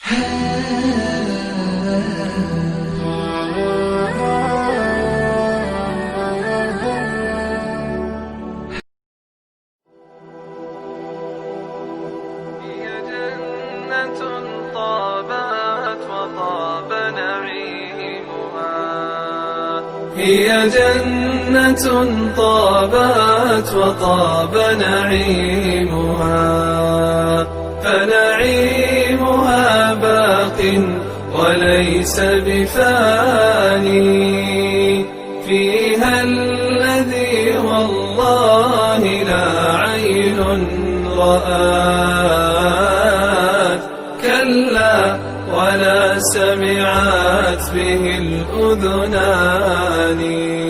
هي جنة طابت وطاب نعيمها، فنعيمها باق وليس بفاني، فيها الذي والله لا عين رآت، كلا ولا سمعت به الأذنان.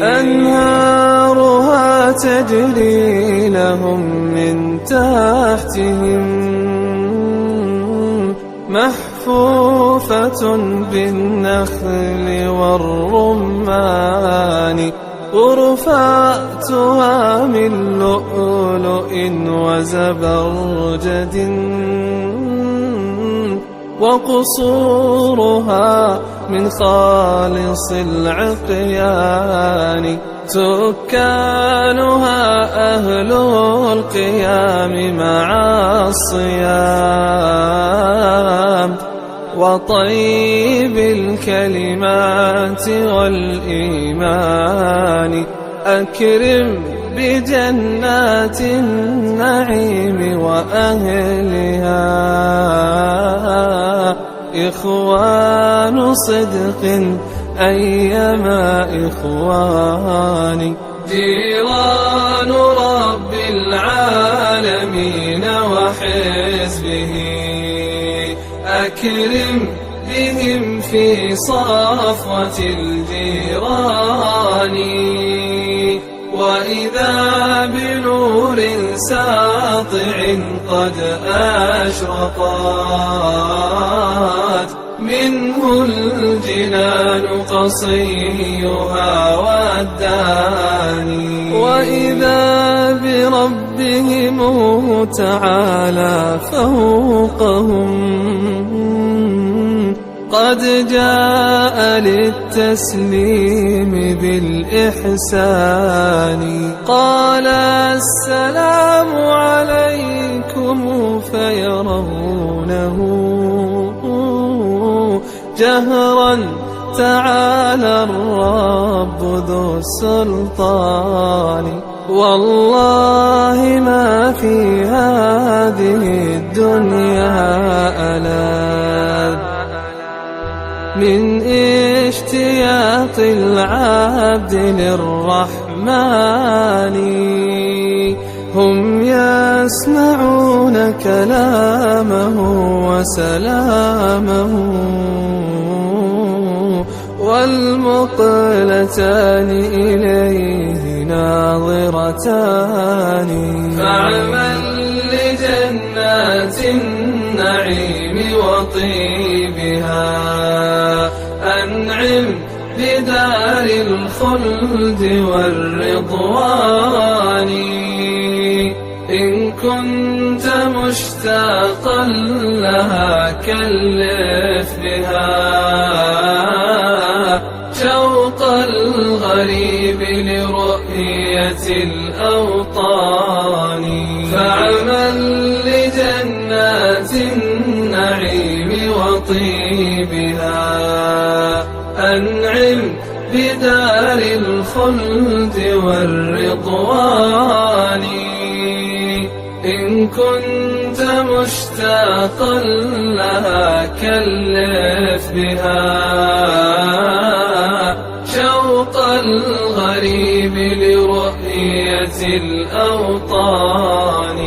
أنهارها تجري لهم من تحتهم، محفوفة بالنخل والرمان، غرفاتها من لؤلؤ وزبرجد، وقصورها من خالص العقيان، سكانها أهل القيام مع الصيام، وطيب الكلمات والإيمان. أكرم بجنات النعيم وأهلها، إخوان صدق أيما إخوان، جيران رب العالمين وحزبه. أكرم بهم في صفوة الجيران، وإذا بنور ساطع قد أشرقت، منه الجنان قصيها والداني. وإذا بربهم تعالى فوقهم، قد جاء للتسليم بالإحسان، قال السلام عليكم فيرونه جهرا، تعالى الرب ذو السلطان. والله ما في هذه الدنيا ألذ من اشتياق العبد للرحمن، هم يسمعون كلامه وسلامه، والمقلتان إليه ناظرتان. فاعمل لجنات النعيم وطيبها، أنعم بدار الخلد والرضوان. إن كنت مشتاقا لها كلف بها، شوق الغريب لرؤية الأوطان. فاعمل لجنات النعيم وطيبها، أنعم بدار الخلد والرضوان. إن كنت مشتاقا لها كلف بها، شوق الغريب لرؤية الأوطان.